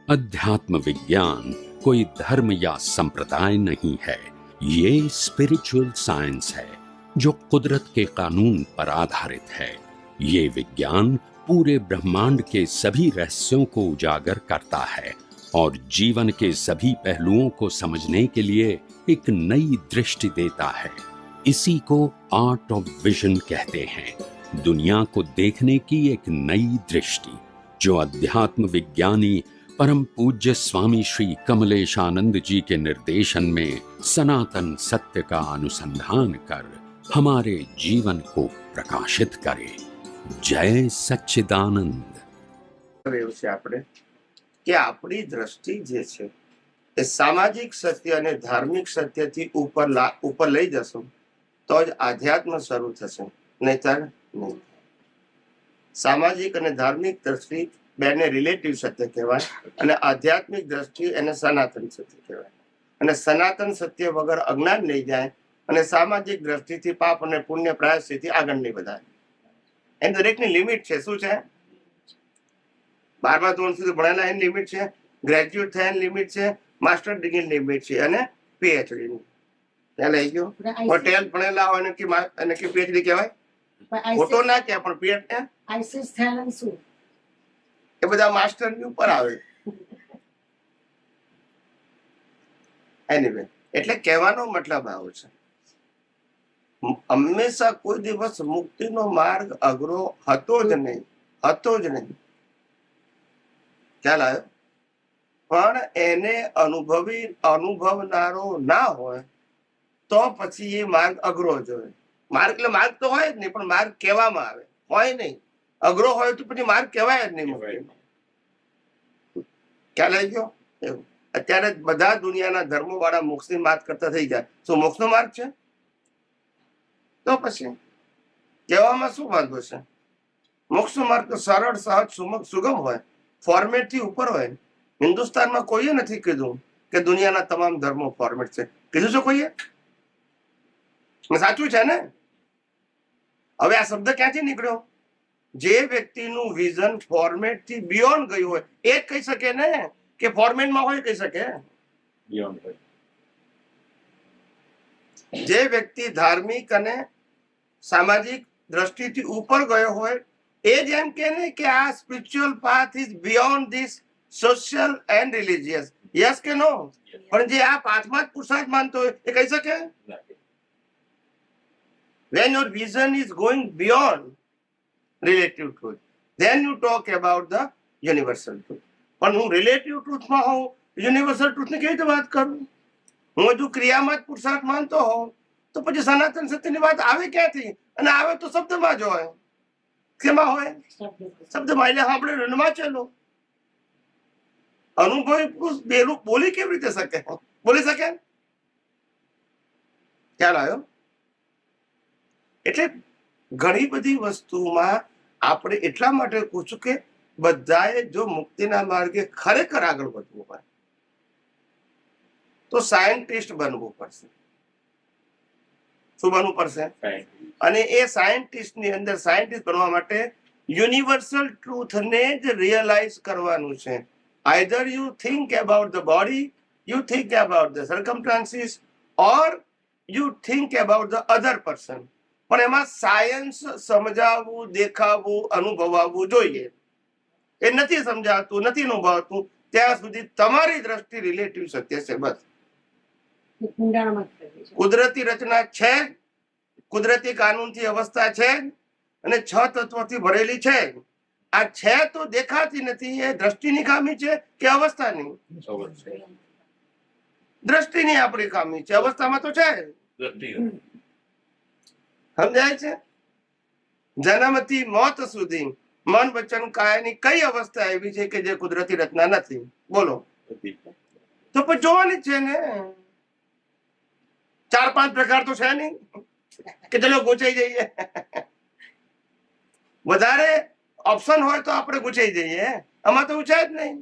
अध्यात्म विज्ञान कोई धर्म या संप्रदाय नहीं है, ये स्पिरिचुअल साइंस है जो कुदरत के कानून पर आधारित है। ये विज्ञान पूरे ब्रह्मांड के सभी रहस्यों को उजागर करता है और जीवन के सभी पहलुओं को समझने के लिए एक नई दृष्टि देता है। इसी को आर्ट ऑफ विजन कहते हैं, दुनिया को देखने की एक नई दृष्टि जो अध्यात्म विज्ञानी परम पूज्य स्वामी श्री कमलेशानंद जी के निर्देशन में सनातन सत्य का अनुसंधान कर हमारे जीवन को प्रकाशित करे। जय सच्चिदानंद। कि આપણી દ્રષ્ટિ જે છે એ સામાજિક સત્ય અને ધાર્મિક સત્યથી ઉપર લઈ જશું તો જ આધ્યાત્મ શરૂ થશે, નહીતર નહીં। સામાજિક અને ધાર્મિક દ્રષ્ટિ બેને રિલેટિવ સત્ય કહેવાય અને આધ્યાત્મિક દ્રષ્ટિ એને સનાતન સત્ય કહેવાય। અને સનાતન સત્ય વગર અજ્ઞાન નહીં જાય અને સામાજિક દ્રષ્ટિથી પાપ અને પુણ્ય પ્રાયશ્ચિતથી આગળ નહીં વધાય। એની દરેકની લિમિટ છે। શું છે? 12મા ધોરણ સુધી ભણેલા એની લિમિટ છે, ગ્રેજ્યુએટ થયાની લિમિટ છે, માસ્ટર ડિગ્રીની લિમિટ છે અને પીએચડી ની। ત્યાં લઈ ગયો હોટેલ ભણેલા હોય કે પીએચડી કહેવાય? ફોટો ના કે પણ પીએચડી આઈસીએસ થયેલા શું એ બધા માસ્ટર ની ઉપર આવે। એનીવે, એટલે કહેવાનો મતલબ આવો છે, હંમેશા કોઈ દિવસ મુક્તિનો માર્ગ અઘરો હતો જ નહીં। ખ્યાલ આવ્યો? પણ એને અનુભવનારો ના હોય તો પછી એ માર્ગ અઘરો જ હોય। માર્ગ એટલે માર્ગ તો હોય જ નહીં, પણ માર્ગ કહેવામાં આવે, હોય નહીં। અઘરો હોય તો પછી માર્ગ કહેવાય જ નહીં મુક્તિનો। ખ્યાલ આવી ગયો? એવું અત્યારે બધા દુનિયાના ધર્મો વાળા મોક્ષની વાત કરતા થઈ જાય। શું મોક્ષનો માર્ગ છે? તો પછી કહેવામાં શું વાંધો છે? મોક્ષનો માર્ગ તો સરળ, સહજ, સુગમ હોય, ફોર્મેટ થી ઉપર હોય। હિન્દુસ્તાનમાં કોઈએ નથી કીધું કે દુનિયાના તમામ ધર્મો ફોર્મેટ છે। કીધું છે કોઈએ? સાચું છે ને? હવે આ શબ્દ ક્યાંથી નીકળ્યો? જે વ્યક્તિનું વિઝન ફોર્મેટ થી બિયોન્ડ ગયું હોય એ કહી શકે ને કે ફોર્મેટમાં હોય, કહી શકે। જે વ્યક્તિ ધાર્મિક અને સામાજિક દ્રષ્ટિથી ઉપર ગયો હોય એ જ એમ કે ને કે આ spiritual path is beyond this social and religious. Yes કે નો? પણ જે આ પાથમાં જ પુરુષાર્થ માનતો હોય એ કહી શકે? When your vision is going beyond relative truth, then you talk about the universal truth. પણ હું રિલેટિવ ટ્રુથમાં હોઉં, યુનિવર્સલ ટ્રુથની કેવી રીતે વાત કરું? હું હજુ ક્રિયામાં જ પુરુષાર્થ માનતો હોઉં તો પછી સનાતન સત્યની વાત આવે ક્યાંથી? અને આવે તો શબ્દમાં જ હોય। કેમાં હોય? શબ્દમાં। એટલે આપણે વાંચેલો અનુભવી પુરુષ બેલું બોલી કેવી રીતે શકે? બોલી શકે? ખ્યાલ આવ્યો? એટલે ઘણી બધી વસ્તુમાં આપણે એટલા માટે પૂછું કે બધાએ જો મુક્તિના માર્ગે ખરેખર આગળ વધવું હોય તો સાયન્ટિસ્ટ બનવું પડશે। શું બનવું પડશે? અને એ સાયન્ટિસ્ટની અંદર સાયન્ટિસ્ટ બનવા માટે યુનિવર્સલ ટ્રુથને જ રિયલાઇઝ કરવાનું છે। Either you think about the body, you think about the circumstances, or you think about the other person. પણ એમાં સાયન્સ સમજાવવું, દેખાવવું, અનુભવાવવું જોઈએ। એ નથી સમજાતું, નથી અનુભવાતું ત્યાં સુધી તમારી દ્રષ્ટિ રિલેટિવ સત્ય છે। બસ કુદરતી રચના છે, કુદરતી કાનૂનથી અવસ્થા છે અને 6 તત્વોથી ભરેલી છે। આ છે તો દેખાતી નથી। એ દ્રષ્ટિની ખામી છે કે અવસ્થાની? દ્રષ્ટિની આપણી ખામી છે, અવસ્થામાં તો છે। સમજાય છે? જન્મથી મોત સુધી મન, વચન, કાયાની કઈ અવસ્થા એવી છે કે જે કુદરતી રચના નથી? બોલો। તો પછી જોવાની છે ને। 4-5 પ્રકાર તો છે નહીં કે ચલો ગૂંચાઈ જઈએ। વધારે ઓપ્શન હોય તો આપણે ગૂંચાઈ જઈએ। આમાં તો છે જ નહીં।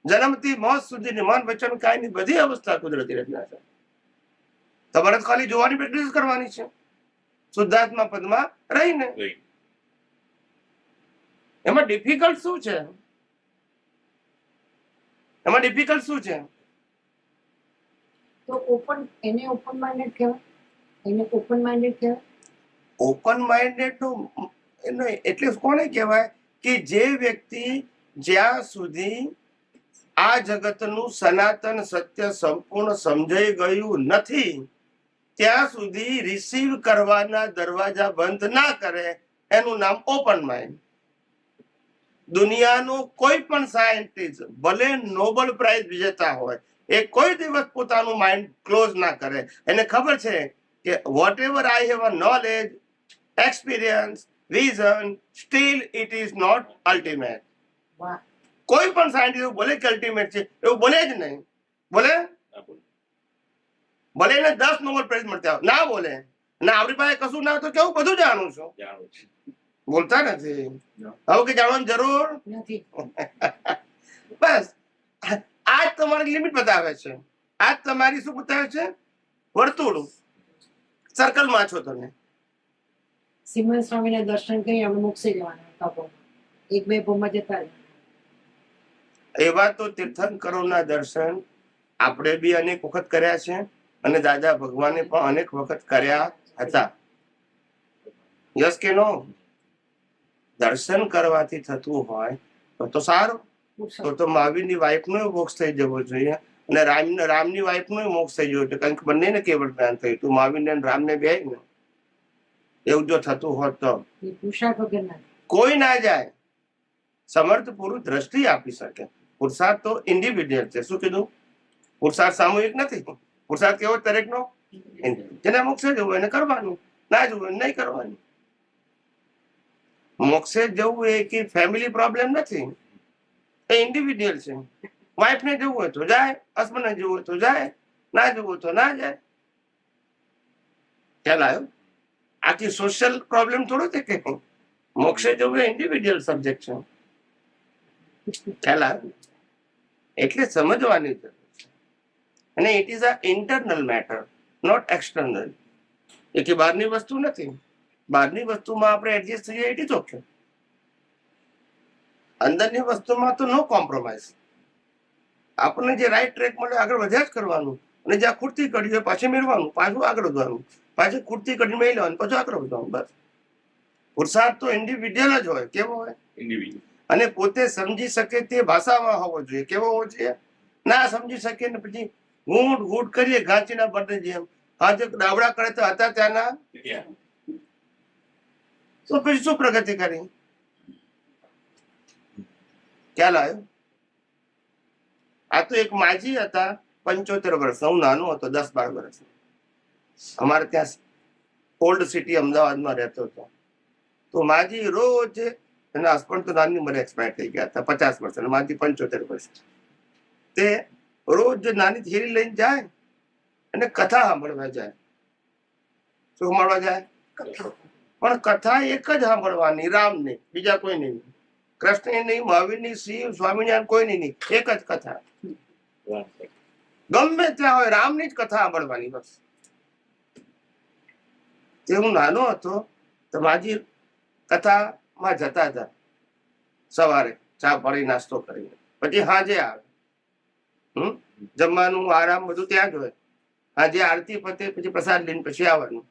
જન્મથી મોત સુધીની મન, વચન, કાયની બધી અવસ્થા કુદરતી રચના છે। તમારે ખાલી જોવાની પ્રેક્ટિસ કરવાની છે શુદ્ધાત્મા પદમાં રહીને। એમાં ડિફિકલ્ટ શું છે? એમાં ડિફિકલ્ટ શું છે? તો એને ઓપન માઇન્ડેડ કહેવાય. ઓપન માઇન્ડેડ નું એટલે કોને કહેવાય કે જે વ્યક્તિ જ્યાં સુધી આ જગતનું સનાતન સત્ય સંપૂર્ણ સમજાઈ ગયું નથી ત્યાં સુધી રિસીવ કરવાના દરવાજા બંધ ના કરે એનું નામ ઓપન માઇન્ડ. દુનિયાનું કોઈ પણ સાયન્ટિસ્ટ ભલે નોબેલ પ્રાઇઝ વિજેતા હોય એ કોઈ દિવસ પોતાનું માઇન્ડ ક્લોઝ ના કરે. એને ખબર છે કે whatever I have a knowledge, experience, vision, still it is not ultimate. કોઈ પણ સાયન્ટિસ્ટ એવું બોલે કે અલ્ટિમેટ છે એવું બોલે જ નહીં. બોલે? ભલે એને 10 નોબેલ પ્રાઇઝ મળતા હોય ના બોલે. ના આપણી પાસે કશું ના તો કેવું બધું જાણું છું. બોલતા નથી. હવે કે જાણવાની જરૂર નથી. બસ આ જ તમારી લિમિટ બતાવે છે. આ જ તમારી શું બતાવે છે? વર્તુળ, સર્કલમાં છો તમે. સિમલ સ્વામીના દર્શન કરી અમે મોક્ષે જવાના તપોમાં. 1-2 ભૂમાં જતા રહ્યા. એવા તો તીર્થંકરોના દર્શન આપણે બી અનેક વખત કર્યા છે અને દાદા ભગવાને પણ અનેક વખત કર્યા હતા. યસ કે નો? દર્શન કરવાથી થતું હોય તો સારું. તો મહાવીરની વાઈફનો મોક્ષ થઈ જવો જોઈએ અને રામની વાઈફનો મોક્ષ થઈ જવો જોઈએ. કારણ કે બંનેને કેવળ જ્ઞાન થયું હતું. મહાવીરને રામને બે ને એવું જો થતું હોત તો કોઈ ના જાય. સમર્થ પુરુષ દ્રષ્ટિ આપી શકે. પુરુષાર્થ તો ઇન્ડિવિડ્યુઅલ છે. શું કીધું? પુરુષાર્થ સામૂહિક નથી. પુરુષાર્થ કેવો દરેકનો? જેને મોક્ષે જવું એને કરવાનું, ના જવું નહીં કરવાનું. મોક્ષે જવું એ કે ફેમિલી પ્રોબ્લેમ નથી, એ ઇન્ડિવિડ્યુઅલ છે. વાઈફ ને જવું હોય તો જાય, હસબન્ડ ને જવું હોય તો જાય, ના જવું હોય તો ના જાય. ખ્યાલ આવ્યો? આખી સોશિયલ પ્રોબ્લેમ થોડો છે કે મોક્ષે જવું એ ઇન્ડિવિડ્યુઅલ સબ્જેક્ટ છે. ખ્યાલ આવ્યો? એટલે સમજવાની જરૂર છે. અને it is a internal matter, not external. એ કે બહારની વસ્તુ નથી. બહારની વસ્તુમાં આપણે એડજસ્ટ થઈએ ઇટ ઇઝ ઓકે. અંદરની વસ્તુમાં તો નો કોમ્પ્રોમાઇઝ. આપણને જે રાઈટ ટ્રેક મળે આગળ વધ્યા જ કરવાનું. અને જ્યાં ખૂટતી કડી હોય પાછી મેળવાનું, પાછું આગળ વધવાનું, પાછી ખૂટતી કડી મેળવી લેવાનું, પાછું આગળ વધવાનું. બસ પુરુષાર્થ તો ઇન્ડિવિડ્યુઅલ જ હોય. કેવો હોય? ઇન્ડિવિડ્યુઅલ. અને પોતે સમજી શકે તે ભાષામાં હોવો જોઈએ. કેવો હોવો જોઈએ? ના સમજી શકે ને પછી ઘૂંટ ઘૂંટ કરીએ ઘાંચીના બને જેમ. હા જો દાવડા કરે તો હતા ત્યાંના તો પછી શું પ્રગતિ કરી? ખ્યાલ આવ્યો? આ તો એક માજી હતા 75 વર્ષ. હું નાનો હતો 10-12 વર્ષ. અમારે ત્યાં ઓલ્ડ સિટી અમદાવાદમાં રહેતો હતો. તો માજી રોજ એના હસબન્ડ તો નાની ઉંમરે એક્સપાયર થઈ ગયા હતા 50 વર્ષ અને માજી 75 વર્ષ. તે રોજ નાની થેલી લઈને જાય અને કથા સાંભળવા જાય. શું સાંભળવા જાય? પણ કથા એક જ સાંભળવાની, રામની, બીજા કોઈ નહીં. કૃષ્ણ નહીં, મહાવીરની, શિવ, સ્વામિનારાયણ કોઈની નહીં. એક જ કથા. ગમે ત્યાં હોય રામની જ કથા સાંભળવાની બસ. તે હું નાનો હતો તો માજી કથામાં જતા હતા સવારે ચા પાણી નાસ્તો કરીને. પછી હાજે આવે જમવાનું, આરામ બધું ત્યાં જ હોય. હાજે આરતી પતે પછી પ્રસાદ લઈને પછી આવવાનું.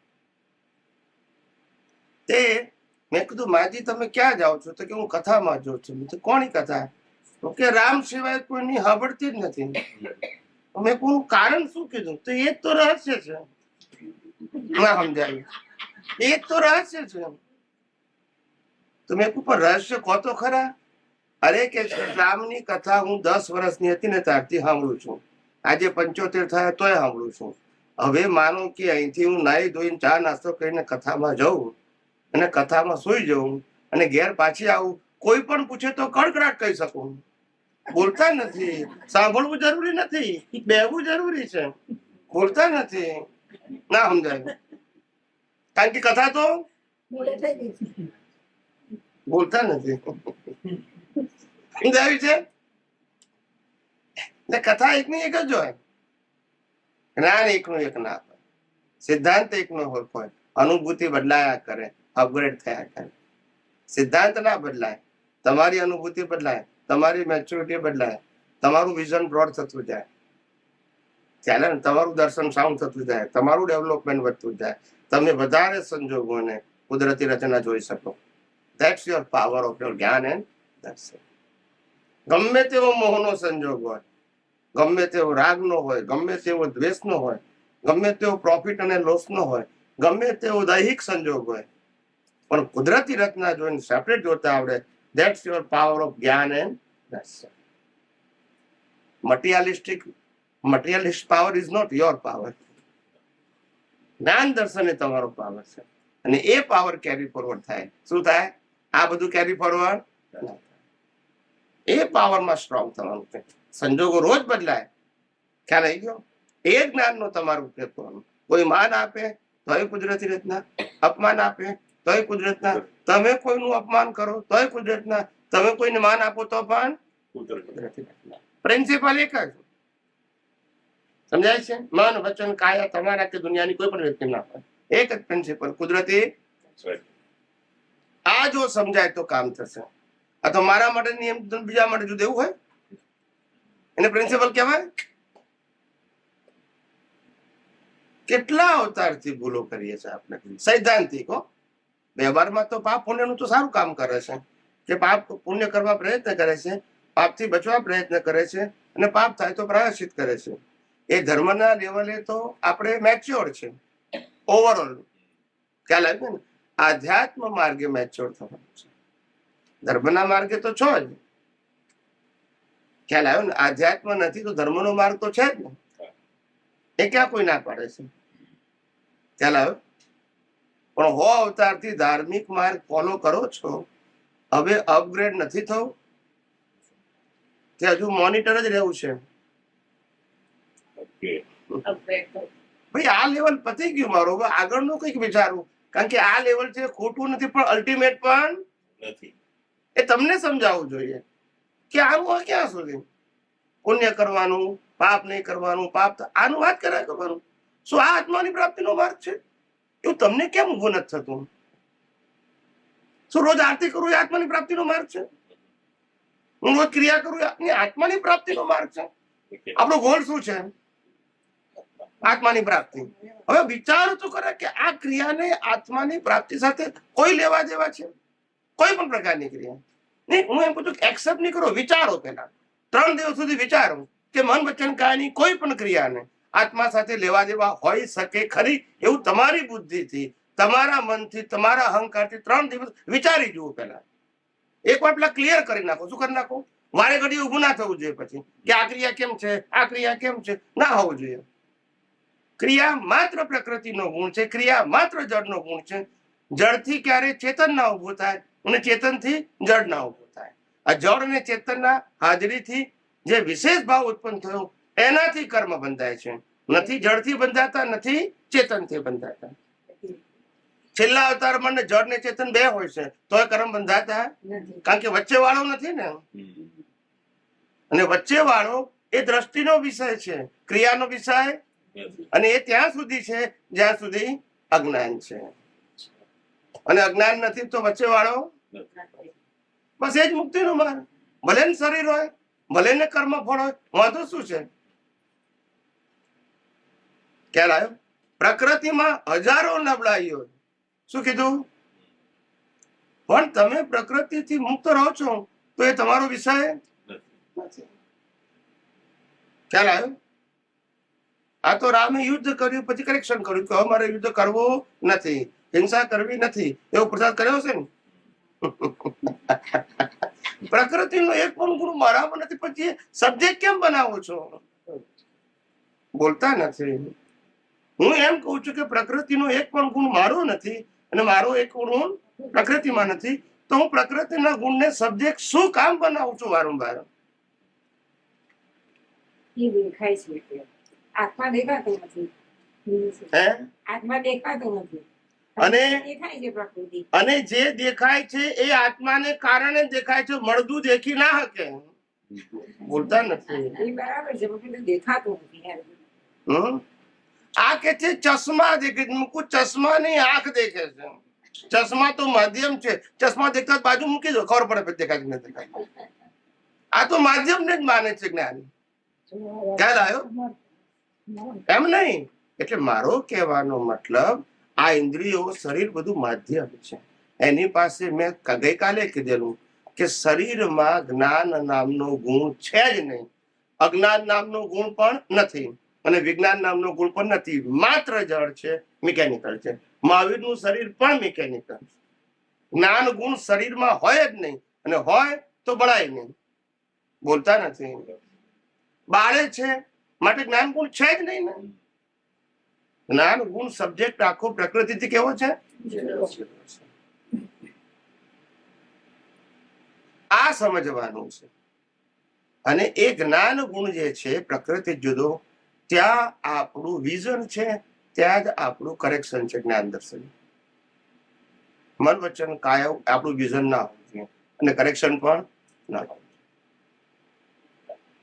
તે મેં કીધું માજી તમે ક્યાં જાઓ છો? તો કે હું કથામાં જાઉં છું. કોની કથા? તો કે રામ સિવાય કોઈની સાંભળતી જ નથી. મેં કોનું કારણ શું કીધું? તો એ જ તો રહસ્ય છે. ના સમજાયું? એ જ તો રહસ્ય છે. તો મેં કહું પણ રહસ્ય કહો તો ખરા. અરે કે રામની કથા હું 10 વર્ષની હતી ને ત્યારથી સાંભળું છું. આજે 75 થયા તોય સાંભળું છું. હવે માનો કે અહીંથી હું નાહી ધોઈને ચા નાસ્તો કરીને કથામાં જઉં અને કથામાં સુઈ જવું અને ઘેર પાછી આવું, કોઈ પણ પૂછે તો કડકડાટ કહી શકું. બોલતા નથી. સાંભળવું જરૂરી નથી, બેહવું જરૂરી છે. બોલતા નથી. ના સમજાય? કારણ કે કથા તો બોલતા નથી. સમજાયું છે? કથા એકની એક જ હોય. જ્ઞાન એકનું એક ના હોય. સિદ્ધાંત એકનો હોય. અનુભૂતિ બદલાયા કરે, અપગ્રેડ થયા કરે. સિદ્ધાંત ના બદલાય, તમારી અનુભૂતિ બદલાય, તમારી મેચ્યોરિટી બદલાય, તમારું વિઝન બ્રોડ થતું જાય, ચાલે ને, તમારું દર્શન સાઉન્ડ થતું જાય, તમારું ડેવલપમેન્ટ વધતું જાય, તમે વધારે સંજોગોને કુદરતી રચના જોઈ શકો. That's your power of your જ્ઞાન એન્ડ દર્શન. ગમે તેવો મોહનો સંજોગ હોય, ગમે તેવો રાગનો હોય, ગમે તેવો દ્વેષનો હોય, ગમે તેવો પ્રોફિટ અને લોસનો હોય, ગમે તેવો દૈહિક સંજોગ હોય, પણ કુદરતી રચના જોઈને સેપરેટ જોતા આવડે, that's your power of gyan and darshan. Materialist power is not your power. જ્ઞાન દર્શન એ તમારો પાવર છે, અને એ પાવર કેરી ફોરવર્ડ થાય. શું થાય? આ બધું કેરી ફોરવર્ડ એ પાવરમાં સ્ટ્રોંગ થવાનું છે. સંજોગો રોજ બદલાય, ખ્યાલ આવી ગયો? એ જ્ઞાનનો તમારો ઉપયોગ કરવાનો. કોઈ માન આપે તોય કુદરતી રચના, અપમાન આપે તોય કુદરતના, તમે કોઈનું અપમાન કરો તોય કુદરતના, તમે કોઈને માન આપો તો પણ કુદરતી રચના. પ્રિન્સિપલ એક જ, સમજાય છે? મન, વચન, કાયા, તમારા કે દુનિયાની કોઈ પણ વ્યક્તિ ના હોય, એક જ પ્રિન્સિપલ, કુદરતી. આ જો સમજાય તો કામ થશે. આ તો મારા માટે નિયમ, બીજા માટે જુદું એવું હોય, એને પ્રિન્સિપલ કહેવાય? કેટલા અવતારથી ભૂલો કરીએ છીએ આપણે, સૈદ્ધાંતિક હો. વ્યવહારમાં તો પાપ પુણ્યનું તો સારું કામ કરે છે, કે પાપ પુણ્ય કરવા પ્રયત્ન કરે છે, પાપથી બચવા પ્રયત્ન કરે છે, અને પાપ થાય તો પ્રાયશ્ચિત કરે છે. એ ધર્મના લેવલે તો આપણે મેચ્યોર છે ઓવરઓલ, ખ્યાલ આવ્યો ને? આધ્યાત્મ માર્ગે મેચ્યોર થવાનું છે, ધર્મના માર્ગે તો છો જ. ખ્યાલ આવ્યો ને? આધ્યાત્મ નથી તો ધર્મનો માર્ગ તો છે જ ને, એ ક્યાં કોઈ ના પાડે છે? ખ્યાલ આવ્યો? પણ હો અવતારથી ધાર્મિક માર્ગ ફોલો કરો છો, હવે અપગ્રેડ નથી થવું કે હજુ મોનિટર જ રહેવું છે? ભાઈ આ લેવલ પતી ગયું મારું, હવે આગળનું કંઈક વિચારવું. કારણ કે આ લેવલ છે ખોટું નથી, પણ અલ્ટિમેટ પણ નથી. એ તમને સમજાવવું જોઈએ કે આનું ક્યાં સુધી પુણ્ય કરવાનું, પાપ નહીં કરવાનું, પાપ આનું વાત કર્યા કરવાનું. શું આ આત્માની પ્રાપ્તિનો માર્ગ છે? એવું તમને કેમ ઊભું નથી થતું? શું રોજ આરતી કરવું એ આત્માની પ્રાપ્તિનો માર્ગ છે? હું રોજ ક્રિયા કરું એ આત્માની પ્રાપ્તિનો માર્ગ છે? આપણો ગોલ શું છે? આત્માની પ્રાપ્તિ. હવે વિચાર તો કરે કે આ ક્રિયાને આત્માની પ્રાપ્તિ સાથે કોઈ લેવા દેવા છે? કોઈ પણ પ્રકારની ક્રિયા નહીં. હું એમ પૂછું એક્સેપ્ટ નહીં કરો, વિચારો. પહેલા 3 દિવસ સુધી વિચારો કે મન, વચન, કાયાની કોઈ પણ ક્રિયાને આત્મા સાથે લેવા દેવા હોઈ શકે ખરી? એવું તમારી બુદ્ધિથી, તમારા મનથી, તમારા અહંકારથી 3 દિવસ વિચારી જુઓ. પહેલા એક વાર પેલા ક્લિયર કરી નાખો. શું કરી નાખો? વારે ઘડી ઊભું ના થવું જોઈએ પછી કે આ ક્રિયા કેમ છે, આ ક્રિયા કેમ છે, ના હોવું જોઈએ. ક્રિયા માત્ર પ્રકૃતિનો ગુણ છે, ક્રિયા માત્ર જળનો ગુણ છે. જળથી ક્યારે ચેતન ના ઉભું થાય, અને ચેતનથી જળ ના ઉભું થાય. આ જળ અને ચેતનના હાજરીથી જે વિશેષ ભાવ ઉત્પન્ન થયો એનાથી કર્મ બંધાય છે. નથી જળથી બંધાતા, નથી ચેતનથી બંધાતા. છેલ્લા અવતારમાં જળ ને ચેતન બે હોય છે, તોય કર્મ બંધાતા, કારણ કે વચ્ચે વાળો નથી ને. અને વચ્ચે વાળો એ દ્રષ્ટિનો વિષય છે, ક્રિયાનો વિષય, અને એ ત્યાં સુધી છે જ્યાં સુધી અજ્ઞાન છે. અને અજ્ઞાન નથી તો વચ્ચે વાળો બસ એ જ મુક્તિનો માર્ગ. ભલે ને શરીર હોય, ભલે ને કર્મ ફળ હોય, વાંધો શું છે? ખ્યાલ આવ્યો? પ્રકૃતિમાં હજારો નબળાઈઓ, શું કીધું? પણ તમે પ્રકૃતિથી મુક્ત રહો છો તો એ તમારો વિષય નથી. ખ્યાલ આવ્યો? આ તો રામે યુદ્ધ કર્યું, પછી કરેક્શન કર્યું કે અમારે યુદ્ધ કરવું નથી, હિંસા કરવી નથી, એવો પ્રસાદ કર્યો છે ને. પ્રકૃતિનો એક પણ ગુણ મારામાં નથી, પછી સબ્જેક્ટ કેમ બનાવો છો? બોલતા નથી. હું એમ કહું છું કે પ્રકૃતિનો એક પણ ગુણ મારો નથી, અને મારો એક ગુણ પ્રકૃતિમાં નથી, તો હું પ્રકૃતિના ગુણને સબ્જેક્ટ શું કામ બનાવું છું વારંવાર? દેખાય છે, આત્મા દેખાતો નથી, આત્મા દેખાતો નથી, અને દેખાય છે પ્રકૃતિ. અને જે દેખાય છે એ આત્માને કારણે દેખાય છે, મળદું દેખી ના શકે. બોલતા નથી. એ બરાબર છે, પણ દેખાતું નથી. આ કે છે ચશ્મા દેખે, ચશ્મા ની આંખ દેખે છે. ચશ્મા તો માધ્યમ છે, ચશ્મા દેખતા બાજુ મૂકી દો, ખબર પડે દેખાય કે નથી દેખાય. આ તો માધ્યમને જ માને છે જ્ઞાન. ખ્યાલ આવ્યો? એમ નહીં. એટલે મારો કહેવાનો મતલબ આ ઇન્દ્રિયો, શરીર બધું માધ્યમ છે. એની પાસે મેં ગઈકાલે કીધેલું કે શરીરમાં જ્ઞાન નામનો ગુણ છે જ નહીં, અજ્ઞાન નામનો ગુણ પણ નથી, અને વિજ્ઞાન નામનો ગુણ પણ નથી. માત્ર જળ છે, મિકેનિકલ છે. મહાવીરનું શરીર પણ મિકેનિકલ છે. જ્ઞાન ગુણ શરીરમાં હોય જ નહીં, અને હોય તો બળાય નહીં. બોલતા નથી. બાળે છે માટે જ્ઞાન ગુણ છે જ નહીં ને. જ્ઞાન ગુણ સબ્જેક્ટ આખો પ્રકૃતિથી કેવો છે? આ સમજવાનું છે. અને એ જ્ઞાન ગુણ જે છે પ્રકૃતિ જુદો, ત્યાં આપણું વિઝન છે, ત્યાં જ આપણું કરેક્શન છે. જ્ઞાન દર્શન, મન વચન કાય આપણું વિઝન ના હોવું જોઈએ, અને કરેક્શન પણ ના હોવું.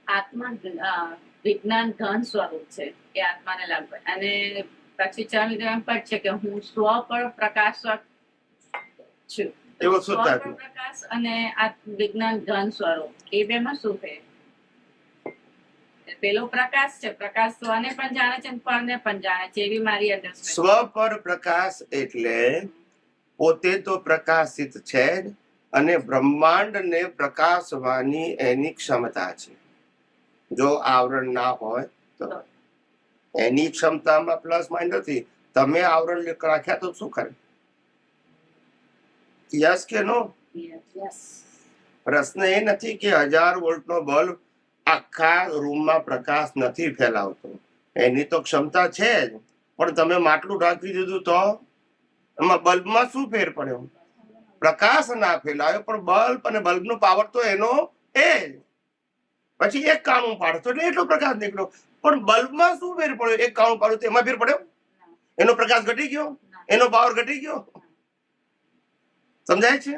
આત્મા વિજ્ઞાન ઘન સ્વરૂપ છે, એ આત્માને લાગુ. અને પછી ચાર પદ છે કે હું સ્વ પર પ્રકાશક છું. એવો સ્વ પર પ્રકાશ અને આ વિજ્ઞાન ઘન સ્વરૂપ, એ બેમાં શું છે? પેલો પ્રકાશ છે, પ્રકાશ સ્વને પણ જાણે છે, પરને પણ જાણે છે, એવી મારી અન્ડરસ્ટેન્ડિંગ. સ્વ પર પ્રકાશ એટલે પોતે તો પ્રકાશિત છે જ, અને બ્રહ્માંડને પ્રકાશવાની એની ક્ષમતા છે. જો આવરણ ના હોય તો એની ક્ષમતામાં પ્લસ માઇનસ નથી. તમે આવરણ રાખ્યા તો શું કરે? યસ કે નો? પ્રશ્ન એ નથી કે 1000 વોલ્ટનો બલ્બ આખા રૂમમાં પ્રકાશ નથી ફેલાવતો. એની તો ક્ષમતા છે જ, પણ તમે માટલું ઢાંકી દીધું તો એમાં બલ્બમાં શું ફેર પડ્યો? પ્રકાશ ના ફેલાયો, પણ બલ્બ અને બલ્બનો પાવર તો એનો એ જ. પછી એક કાણું પાડતો એટલે એટલો પ્રકાશ નીકળ્યો, પણ બલ્બમાં શું ફેર પડ્યો? એક કાણું પાડ્યું તો એમાં ફેર પડ્યો? એનો પ્રકાશ ઘટી ગયો, એનો પાવર ઘટી ગયો. સમજાય છે?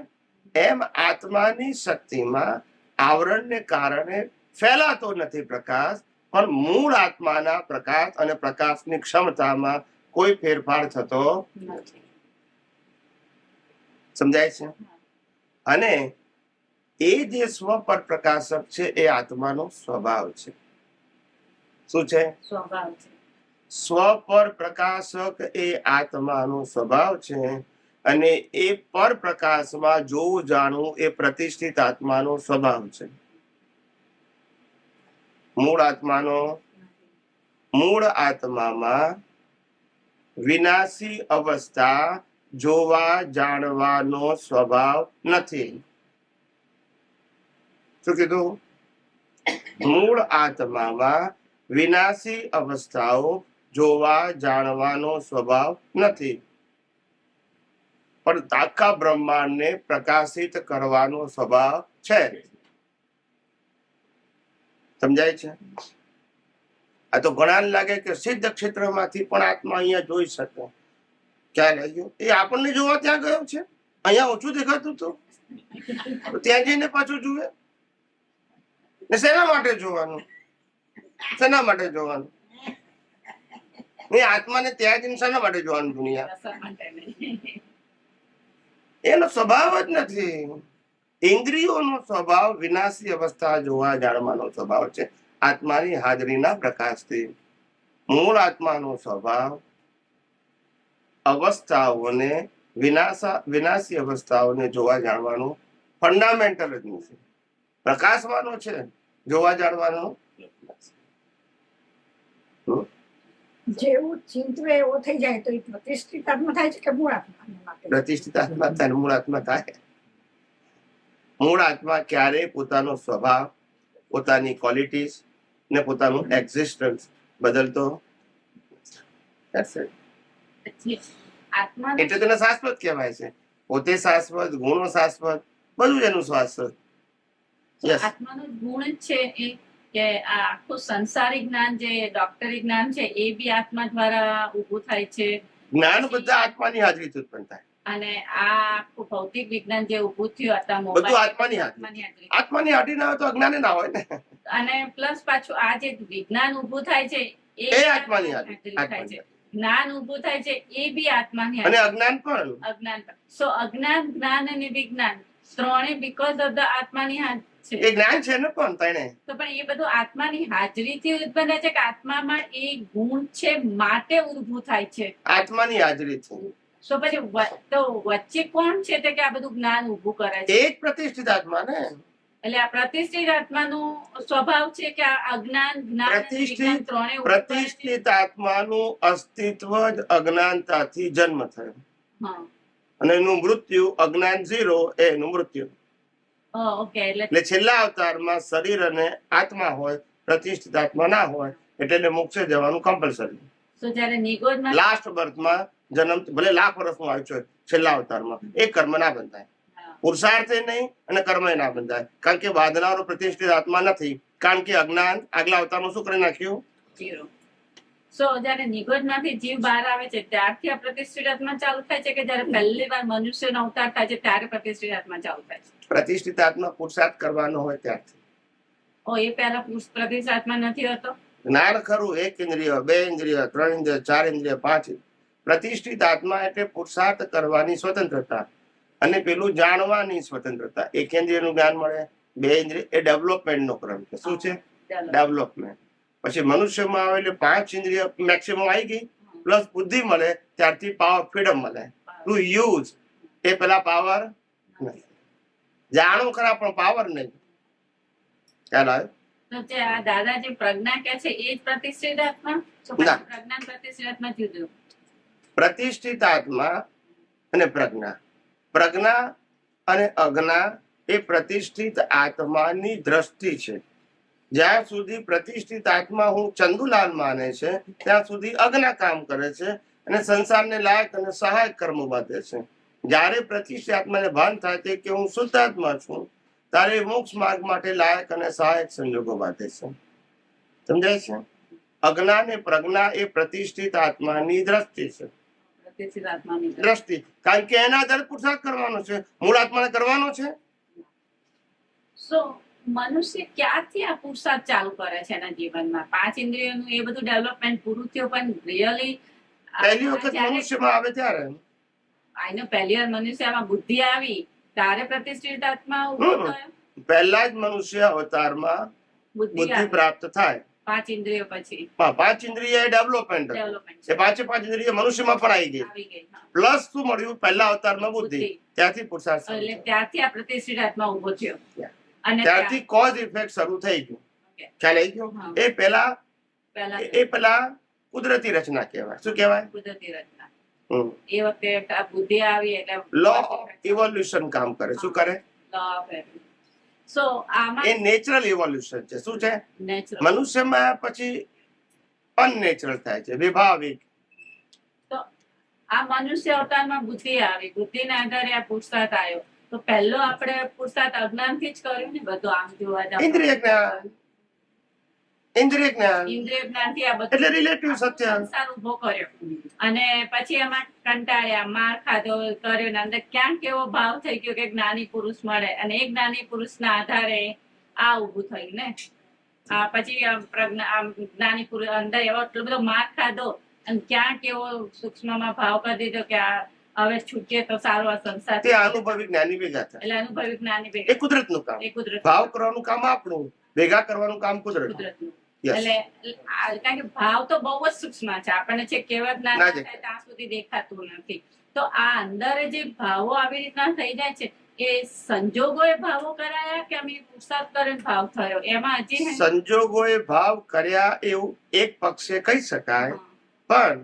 એમ આત્માની શક્તિમાં આવરણને કારણે ફેલાતો નથી પ્રકાશ, પણ મૂળ આત્માના પ્રકાશ અને પ્રકાશની ક્ષમતામાં કોઈ ફેરફાર થતો નથી. સમજાય છે? અને એ જે સ્વ પર પ્રકાશક છે એ આત્માનો સ્વભાવ છે. શું છે? સ્વભાવ છે. સ્વ પર પ્રકાશક એ આત્માનો સ્વભાવ છે, અને એ પર પ્રકાશમાં જોવું જાણવું એ પ્રતિષ્ઠિત આત્માનો સ્વભાવ છે. મૂળ આત્મામાં વિનાશી અવસ્થા જોવા જાણવાનો સ્વભાવ નથી. શું કીધું? મૂળ આત્મામાં વિનાશી અવસ્થાઓ જોવા જાણવાનો સ્વભાવ નથી, પણ આખા બ્રહ્માંડને પ્રકાશિત કરવાનો સ્વભાવ છે. સમજાય છે? આ તો ઘણા લાગે કે સિદ્ધ ક્ષેત્રમાંથી પણ આત્મા અહીંયા જોઈ શકે. ક્યાં લઈ ગયો? એ આપણને જોવા ત્યાં ગયો છે. અહીંયા ઓછું દેખાતું હતું, ત્યાં જઈને પાછું જુએ. ને શેના માટે જોવાનું? શેના માટે જોવાનું? આત્માને ત્યાં જઈને શેના માટે જોવાનું? દુનિયા એનો સ્વભાવ જ નથી. ઇન્દ્રિયોનો સ્વભાવ વિનાશી અવસ્થા જોવા જાણવાનો સ્વભાવ છે, આત્માની હાજરીના પ્રકાશથી. મૂળ આત્માનો સ્વભાવ અવસ્થાઓને વિનાશી અવસ્થાઓને જોવા જાણવાનો ફંડામેન્ટલ જ નથી. પ્રકાશવાનો છે, જોવા જાણવાનો. જેવું ચિંતવે એવો થઈ જાય તો એ પ્રતિષ્ઠિત આત્મા થાય છે કે મૂળ આત્મા? પ્રતિષ્ઠિત આત્મા થાય, મૂળ આત્મા થાય. મૂળ આત્મા ક્યારેય પોતાનો સ્વભાવ, પોતાની ક્વોલિટીઝ ને પોતાનું એક્ઝિસ્ટન્સ બદલતો એટલે તેને શાશ્વત કહેવાય છે. પોતે શાશ્વત, ગુણો શાશ્વત, બધું એનું શાશ્વત. આત્માનો ગુણ જ છે એ કે આ આખું સંસારી જ્ઞાન જે ડોક્ટરી જ્ઞાન છે એ બી આત્મા દ્વારા ઉભું થાય છે. જ્ઞાન બધા આત્માની હાજરીથી ઉત્પન્ન થાય. અને આ આખું ભૌતિક વિજ્ઞાન જે ઉભું થયું હતા બધું આત્માની હાજરી. આત્માની હાજરી ના હોય તો અજ્ઞાન ના હોય ને. અને પ્લસ પાછું આ જે વિજ્ઞાન ઉભું થાય છે એ આત્માની હાજરી થાય છે. જ્ઞાન ઉભું થાય છે એ બી આત્માની અને અજ્ઞાન પણ. અજ્ઞાન પણ. સો અજ્ઞાન, જ્ઞાન અને વિજ્ઞાન ત્રણે બીકોઝ ઓફ ધ આત્માની હાજરી એ છે. જ્ઞાન છે ને પણ તને તો પણ એ બધું આત્માની હાજરીથી ઉત્પન્ન થાય છે કે આત્મામાં એ ગુણ છે માટે ઊભું થાય છે? આત્માની હાજરી છે. તો પછી તો વચ્ચે કોણ છે તે કે આ બધું જ્ઞાન ઊભું કરે છે? એ જ પ્રતિષ્ઠિત આત્મા ને. એટલે આ પ્રતિષ્ઠિત આત્માનો સ્વભાવ છે કે આ અજ્ઞાન જ્ઞાન અને વિજ્ઞાન ત્રણે ઊભું કરે છે? પ્રતિષ્ઠિત આત્માનું અસ્તિત્વ જ અજ્ઞાનતાથી જન્મ થયો હા. અને એનું મૃત્યુ અજ્ઞાન 0 એ એનું મૃત્યુ. ઓકે. એટલે એટલે છેલ્લા અવતારમાં શરીર અને આત્મા હોય, પ્રતિષ્ઠિત આત્મા ના હોય, એટલે મોક્ષે જવાનું કમ્પલસરી. તો જ્યારે નિગોદમાં લાસ્ટ બર્થમાં જન્મ ભલે લાખ વર્ષનું આવ્યું છે, છેલ્લા અવતારમાં એ કર્મ ના બંધાય, પુરુષાર્થે નહીં અને કર્મ ના બંધાય, કારણ કે બાંધનારો પ્રતિષ્ઠિત આત્મા નથી, કારણ કે અજ્ઞાન આગલા અવતારમાં શું કરી નાખ્યું? 0. સો જ્યારે નિગોદમાંથી જીવ બહાર આવે છે ત્યારથી આ પ્રતિષ્ઠિત આત્મા ચાલુ થાય છે કે જ્યારે પહેલી વાર મનુષ્યનો અવતાર થાય છે ત્યારે પ્રતિષ્ઠિત આત્મા ચાલુ થાય છે? પ્રતિષ્ઠિત આત્મા પુરુષાર્થ કરવાનો હોય ત્યારથી. એ પહેલા પ્રતિષ્ઠિત આત્મા નથી હોતો? જ્ઞાન ખરું, 1 ઇન્દ્રિય, 2 ઇન્દ્રિય, 3 ઇન્દ્રિય, 4 ઇન્દ્રિય, 5. પ્રતિષ્ઠિત આત્મા એટલે પુરુષાર્થ કરવાની સ્વતંત્રતા અને પેલું જાણવાની સ્વતંત્રતા. 1 ઇન્દ્રિયનું જ્ઞાન મળે, 2 ઇન્દ્રિય એ ડેવલપમેન્ટ નો ક્રમ છે. શું છે? ડેવલપમેન્ટ. પછી મનુષ્યમાં આવે એટલે 5 ઇન્દ્રિય મેક્સિમમ આવી ગઈ, પ્લસ બુદ્ધિ મળે, ત્યારથી પાવર ફ્રીડમ મળે ટુ યુઝ. એ પેલા પાવર નહીં, જાણો ખરા પણ પાવર નહીં. ખ્યાલ આવ્યો? તો જે આ દાદાજી પ્રજ્ઞા કે છે એ જ પ્રતિષ્ઠિત આત્મા? તો પછી ના. પ્રજ્ઞા પ્રતિષ્ઠિત આત્મા જુદું? પ્રતિષ્ઠિત આત્મા અને પ્રજ્ઞા, પ્રજ્ઞા અને અજ્ઞા એ પ્રતિષ્ઠિત આત્માની દ્રષ્ટિ છે. જ્યાં સુધી પ્રતિષ્ઠિત આત્મા હું ચંદુલાલ માને છે ત્યાં સુધી અજ્ઞા કામ કરે છે અને સંસારને લાયક અને સહાયક કર્મો બાંધે છે. જ્યારે પ્રતિષ્ઠિત આત્માને ભાન થાય છે કે હું શુદ્ધ આત્મા છું, ત્યારે મોક્ષ માર્ગ માટે લાયક અને સહાયક સંજોગો બાંધે છે. સમજાય છે? અજ્ઞા ને પ્રજ્ઞા એ પ્રતિષ્ઠિત આત્માની દ્રષ્ટિ છે. પ્રતિષ્ઠિત આત્માની દ્રષ્ટિ, કારણ કે એના આધારે પુરુષાર્થ કરવાનો છે, મૂળ આત્માને કરવાનો છે. સો મનુષ્ય ક્યારથી આ પુરુષાર્થ ચાલુ કરે છે એના જીવનમાં? 5 ઇન્દ્રિયોનું એ બધું ડેવલપમેન્ટ પૂરું થયું, પણ રિયલી પહેલી વખત મનુષ્યમાં આવે ત્યારે આનો પહેલી વાર મનુષ્યમાં બુદ્ધિ આવી ત્યારે પ્રતિષ્ઠિત આત્મા ઉભો થયો? પહેલા જ મનુષ્ય અવતારમાં બુદ્ધિ બુદ્ધિ આવી પ્રાપ્ત થાય. 5 ઇન્દ્રિયો પછી 5 ઇન્દ્રિય એ ડેવલપમેન્ટ, ડેવલપમેન્ટ એ 5 ઇન્દ્રિય મનુષ્યમાં પણ આવી ગઈ. આવી ગઈ. હા. પ્લસ શું મળ્યું? પહેલા અવતારમાં બુદ્ધિ, બુદ્ધિ. ત્યાંથી પુરુષાર્થ શરૂ એટલે થયો. ત્યારથી આ પ્રતિષ્ઠિત આત્મા ઉભો થયો. અને ત્યારથી કોઝ ઇફેક્ટ શરૂ થઈ ગયું. Okay. ખ્યાલ આવી ગયો? હા. એ પેલા પહેલા એ પેલા કુદરતી રચના કહેવાય. શું કહેવાય? કુદરતી રચના. હમ. એ વખતે આ બુદ્ધિ આવી એટલે લો ઇવોલ્યુશન કામ કરે. શું કરે? સો આમાં એ નેચરલ ઇવોલ્યુશન છે. શું છે? નેચરલ. મનુષ્યમાં પછી અનનેચરલ થાય છે, વિભાવિક. તો આ મનુષ્ય અવતારમાં બુદ્ધિ આવી, બુદ્ધિના આધારે આ પુરુષાર્થ આવ્યો. તો પહેલો આપણે પુરુષાર્થ અજ્ઞાનથી જ કર્યું ને બધું? આમ જોવા જાવ ઇન્દ્રિય જ્ઞાન, ઇન્દ્રિય જ્ઞાન ઇન્દ્રિય જ્ઞાનથી આ બધું એટલે રિલેટિવ સત્ય. સંસાર ઉભો કર્યો અને પછી એમાં કંટાળ્યા, માર ખાધો, કર્યો ને અંદર ક્યાંક એવો ભાવ થઈ ગયો કે જ્ઞાની પુરુષ મળે અને એ જ્ઞાની પુરુષના આધારે આ ઉભું થયું ને. પછી જ્ઞાની પુરુષ અંદર એવો એટલો બધો માર ખાધો અને ક્યાંક એવો સૂક્ષ્મમાં ભાવ કરી દીધો કે આ હવે છૂટીએ તો સારો આ સંસાર. તે અનુભવી જ્ઞાની ભેગા થાય. એટલે અનુભવી જ્ઞાની એ ભેગા. કુદરતનું કામ. એ કુદરત ભાવ કરવાનું કામ આપણું, ભેગા કરવાનું કામ કુદરત. કુદરતનું. Yes. એટલે કારણ કે ભાવ તો બહુ જ સૂક્ષ્મ છે, આપણને છે કેવા જ્ઞાન ના થાય ત્યાં સુધી દેખાતું નથી. તો આ અંદર જે ભાવો આવી રીતના થઈ જાય છે એ સંજોગોએ ભાવો કરાયા કે અમે પુરુષાર્થ કરીને ભાવ થયો? એમાં હજી સંજોગોએ ભાવ કર્યા એવું એક પક્ષે કહી શકાય, પણ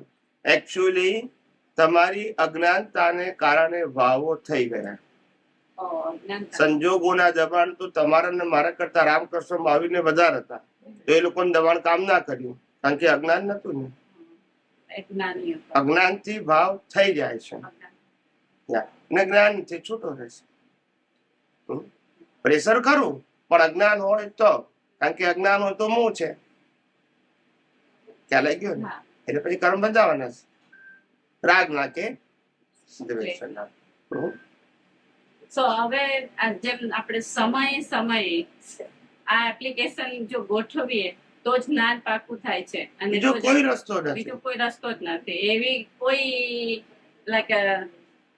એકચ્યુઅલી તમારી અજ્ઞાનતાને કારણે ભાવો થઈ ગયા. સંજોગોના દબાણ તો તમારા ને મારા કરતા રામકૃષ્ણ મહાવીરને વધારે હતા, તો એ લોકોને દબાણ કામ ના કર્યું કારણ કે અજ્ઞાન નતું ને. અજ્ઞાનથી ભાવ થઈ જાય છે ને જ્ઞાનથી છૂટો રહેશે. પ્રેશર ખરું પણ અજ્ઞાન હોય તો, કારણ કે અજ્ઞાન હોય તો મું છે. ખ્યાલ આવી ગયો ને? એટલે પછી કર્મ બંધાવાના છે, રાગ ના કે દ્વેષ ના. સો હવે જેમ આપણે સમયે આ એપ્લિકેશન જો ગોઠવીએ તો જ જ્ઞાન પાકું થાય છે અને બીજો કોઈ રસ્તો નથી. બીજો કોઈ રસ્તો જ નથી. એવી કોઈ લાઈક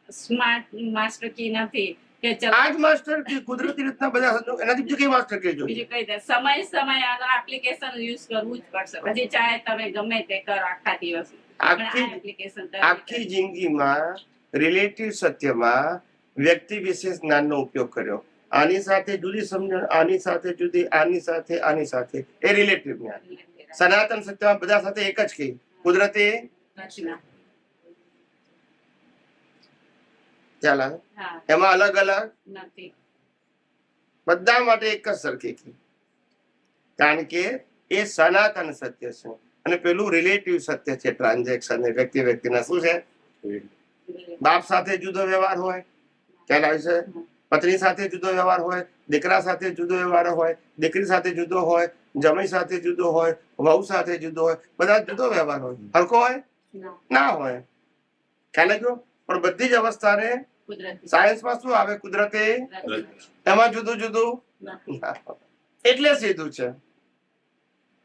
સ્માર્ટ માસ્ટર કી નથી કે ચલો આ જ માસ્ટર કી કુદરતી રીતના બધા સંજોગ, એનાથી બીજું કઈ માસ્ટર કી જોઈએ? બીજું કઈ દે સમય આનો એપ્લિકેશન યુઝ કરવું જ પડશે. પછી ચાહે તમે ગમે તે કરો આખા દિવસ, પણ આ આખી એપ્લિકેશન આખી જિંદગીમાં રિલેટિવ સત્યમાં વ્યક્તિ વિશેષ જ્ઞાનનો ઉપયોગ કર્યો. આની સાથે જુદી સમજણ, આની સાથે જુદી, આની સાથે, આની સાથે, એ રિલેટિવ જ્ઞાન. સનાતન સત્યમાં બધા સાથે એક જ કી કુદરતી ચાલ આવે. હા એમાં અલગ અલગ નથી. બધા માટે એક જ સરખી કી, કારણ કે એ સનાતન સત્ય છે. અને પેલું રિલેટિવ સત્ય છે, ટ્રાન્ઝેક્શન વ્યક્તિ વ્યક્તિના. શું છે? બાપ સાથે જુદો વ્યવહાર હોય, ખ્યાલ આવે છે? પત્ની સાથે જુદો વ્યવહાર હોય, દીકરા સાથે જુદો વ્યવહાર હોય, દીકરી સાથે જુદો હોય, જમાઈ સાથે જુદો હોય, વહુ સાથે જુદો હોય, બધા જુદો વ્યવહાર હોય. હરખો હોય ના હોય, ખ્યાલ આવ્યો? પણ બધી જ અવસ્થાને કુદરતી સાયન્સમાં શું આવે? કુદરતી. એમાં જુદું જુદું એટલે સીધું છે.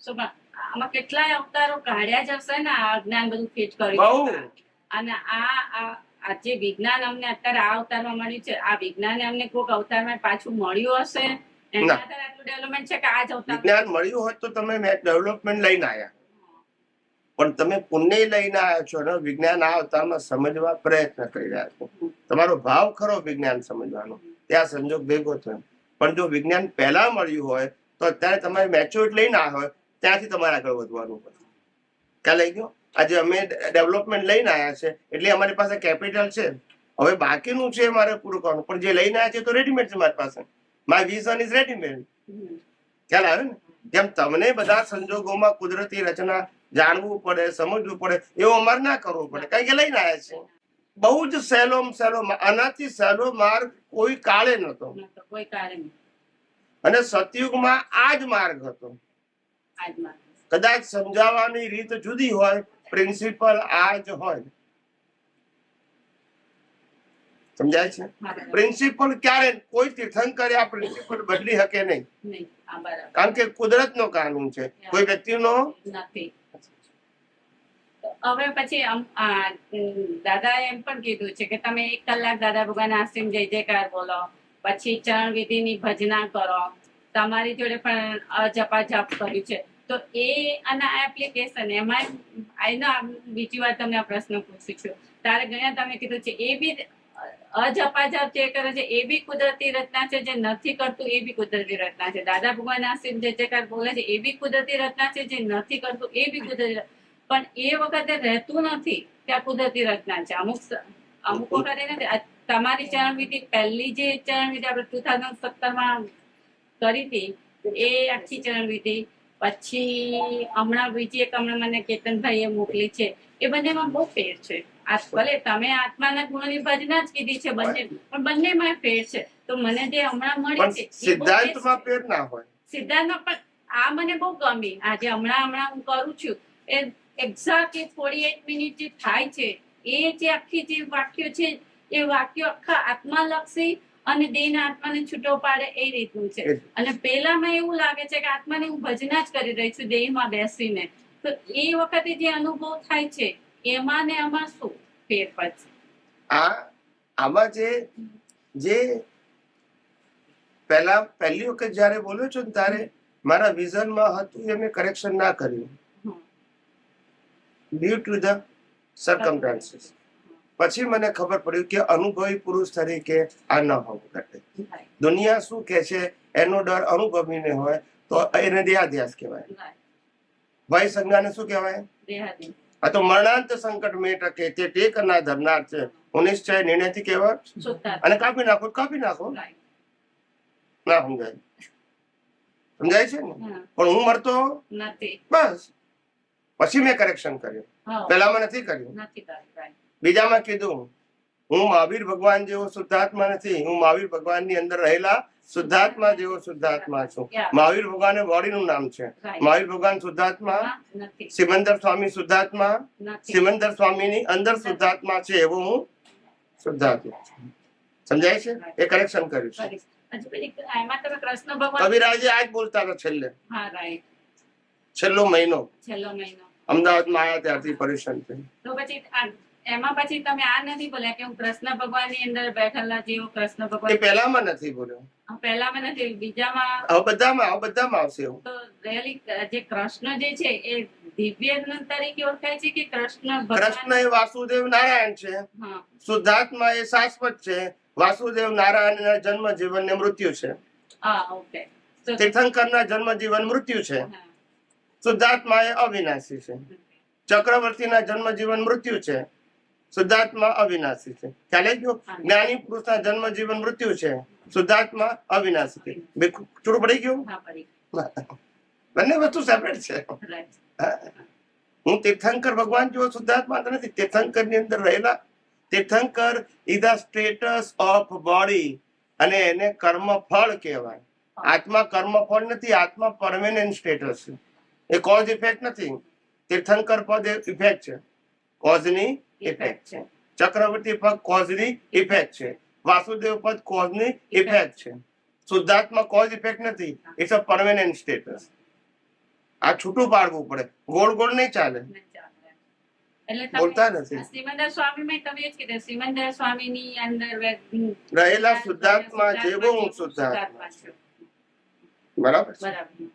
So, આમાં કેટલાય અવતારો કાઢ્યા જ હશે ને આ જ્ઞાન બધું ફિટ બહુ. કર્યું. અને આ જે વિજ્ઞાન અમને અત્યારે આ અવતારમાં મળ્યું છે, આ વિજ્ઞાન અમને કોઈક અવતારમાં પાછું મળ્યું હશે એના ના. આધારે આટલું ડેવલપમેન્ટ છે કે આ જ અવતાર વિજ્ઞાન મળ્યું હોત તો તમે ડેવલપમેન્ટ લઈને આવ્યા, પણ તમે પુણ્ય લઈને આવ્યા છો ને વિજ્ઞાન આ અવતારમાં સમજવા પ્રયત્ન કરી રહ્યા છો. તમારો ભાવ ખરો વિજ્ઞાન સમજવાનો, ત્યાં સંજોગ ભેગો થયો. પણ જો વિજ્ઞાન પહેલા મળ્યું હોય તો અત્યારે તમારે મેચ્યોરિટી લઈને આવ્યા હોય, ત્યાંથી તમારે આગળ વધવાનું હોય. ખ્યાલ આવી ગયો? આજે અમે ડેવલપમેન્ટ લઈને આવ્યા છે એટલે અમારી પાસે કેપિટલ છે. હવે બાકીનું છે મારે પૂરું કરવાનું, પણ જે લઈને આવ્યા છે તો રેડીમેડ છે મારી પાસે. My vision is readymade. ખ્યાલ આવે ને? જેમ તમને બધા સંજોગોમાં કુદરતી રચના જાણવું પડે, સમજવું પડે, એવું અમારે ના કરવું પડે, કારણ કે લઈને આવ્યા છે. બહુ જ સહેલો આનાથી સહેલો માર્ગ કોઈ કાળે નતો. કોઈ કાર્ય નહીં. અને સતયુગમાં આ જ માર્ગ હતો. આજમાં કદાચ સમજાવવાની રીત જુદી હોય, પ્રિન્સિપલ આ જ હોય. સમજાય છે? પ્રિન્સિપલ ક્યારે કોઈ તીર્થંકરે આ પ્રિન્સિપલ બદલી શકે નહીં, નહીં. આ બરાબર કારણ કે કુદરતનો કાનૂન છે, કોઈ વ્યક્તિનો નથી. હવે પછી દાદાએ એમ પણ કીધું છે કે તમે 1 કલાક દાદા ભગવાન આશ્રમ જય જયકાર બોલો, પછી ચરણ વિધિની ભજના કરો, તમારી જોડે પણ જપા જપ કર્યું છે. તો એ અને આ એપ્લિકેશન એમાં બીજી વાર તમને આ પ્રશ્ન પૂછું છું. તારે ગયા તમે કીધું છે એ બી અજપાજપ જે કરે છે એ બી કુદરતી રચના છે, જે નથી કરતું એ બી કુદરતી રચના છે. દાદા ભગવાન આશ્રમ જય જયકાર બોલે છે એ બી કુદરતી રચના છે, જે નથી કરતું એ બી કુદરતી. પણ એ વખતે રહેતું નથી કે આ કુદરતી રચના છે. અમુક વખતે નથી. તમારી ચરણવિધિ પહેલી જે ચરણવિધિ આપણે 2017 કરી હતી એ આખી ચરણવિધિ, પછી હમણાં બીજી એક હમણાં મને કેતનભાઈએ મોકલી છે, એ બંનેમાં બહુ ફેર છે. ભલે તમે આત્માના ગુણોની ભજના જ કીધી છે બંને, પણ બંનેમાં ફેર છે. તો મને જે હમણાં મળી છે સિદ્ધાંતમાં ફેર ના હોય. સિદ્ધાંતમાં પણ આ મને બહુ ગમી. આજે હમણાં હું કરું છું એ એક્ઝેક્ટલી 48 મિનિટ જે થાય છે, એ જે આખી જે વાક્યો છે એ વાક્યો આખા આત્માલક્ષી અને દેહના આત્માને છૂટો પાડે એ રીતનું છે. અને પેલામાં એવું લાગે છે કે આત્માને હું ભજના જ કરી રહી છું દેહમાં બેસીને. તો એ વખતે જે અનુભવ થાય છે એમાં ને આમાં શું ફેર પછી? આમાં જે પહેલી વખત જયારે બોલ્યો છો ને ત્યારે મારા વિઝનમાં હતું એ મેં કરેક્શન ના કર્યું ડ્યુ ટુ ધ સર્કમસ્ટાન્સીસ. પછી મને ખબર પડી કે અનુભવી પુરુષ તરીકે આ ન હોવું ઘટે. દુનિયા શું કે છે એનો ડર અનુભવીને હોય તો એને દેહાધ્યાસ કહેવાય. ભય સંજ્ઞાને શું કહેવાય? આ તો મરણાંત સંકટ મેં ટકે તે ટેક ના ધરનાર છે. હું નિશ્ચય નિર્ણયથી કહેવાય અને કાપી નાખો. ના સમજાય? સમજાય છે ને? પણ હું મરતો નથી. બસ પછી મેં કરેક્શન કર્યું, પહેલામાં નથી કર્યું. બીજામાં કીધું હું મહાવીર ભગવાન જેવો શુદ્ધાત્મા નથી, હું મહાવીર ભગવાન ની અંદર રહેલા શુદ્ધાત્મા જેવો શુદ્ધાત્મા છું. મહાવીર ભગવાન બોડીનું નામ છે. મહાવીર ભગવાન શુદ્ધાત્મા, સિમંદર સ્વામી શુદ્ધાત્મા, સિમંદર સ્વામી ની અંદર શુદ્ધાત્મા છે એવો હું શુદ્ધાત્મા છું. સમજાય છે? એ કરેક્શન કર્યું છે. કવિરાજે આજ બોલતા હતા છેલ્લો મહિનો અમદાવાદમાં આવ્યા ત્યારથી પરેશાન થઈ. તો પછી એમાં પછી તમે આ નથી બોલ્યા કે હું કૃષ્ણ ભગવાનની અંદર બેઠેલા જેવો કૃષ્ણ એ ભગવાન પહેલામાં નથી બોલ્યો, પહેલામાં નથી, બીજામાં હવે બધામાં આવશે એવું. તો really જે કૃષ્ણ જે છે એ દિવ્ય તરીકે ઓળખાય છે કે કૃષ્ણ કૃષ્ણ ભગવાન? એ વાસુદેવ નારાયણ છે, હા, શુદ્ધાત્મા એ શાશ્વત છે, વાસુદેવ નારાયણના જન્મ જીવન ને મૃત્યુ છે, ઓકે. તો તીર્થંકરના જન્મ જીવન મૃત્યુ છે, હા, શુદ્ધાત્મા એ અવિનાશી છે, ચક્રવર્તીના જન્મ જીવન મૃત્યુ છે, શુદ્ધાત્મા અવિનાશી છે. ખ્યાલ આવી ગયો? જ્ઞાની પુરુષના જન્મ જીવન મૃત્યુ છે, શુદ્ધાત્મા અવિનાશી છે. થોડું પડી ગયું? હા, પડી. બંને વસ્તુ સેપરેટ છે. Right. હું તીર્થંકર ભગવાન જેવો શુદ્ધાત્મા તો નથી. તીર્થંકર ની અંદર રહેલા tirthankar is the status of body અને એને કર્મ ફળ કહેવાય. આત્મા કર્મ ફળ નથી, આત્મા પરમેનન્ટ સ્ટેટસ છે. એ કોઝ ઇફેક્ટ નથી. તીર્થંકર પદ ઇફેક્ટ છે, કોઝની ઇફેક્ટ છે. ચક્રવર્તી પદ કોઝની ઇફેક્ટ છે, વાસુદેવ પદ કોઝની ઇફેક્ટ છે. શુદ્ધાત્મા કોઝ ઇફેક્ટ નથી, ઇટ્સ અ પરમેનન્ટ સ્ટેટસ. આ છૂટું પાડવું પડે, ગોળ ગોળ નહીં ચાલે. એટલે બોલતા તમે નથી. સિમંદર સ્વામીમાં તમે એ જ કીધું, સિમંદર સ્વામીની અંદર રહેલા શુદ્ધાત્મા જેવો હું શુદ્ધાત્મા છું. બરાબર છે. બરાબર.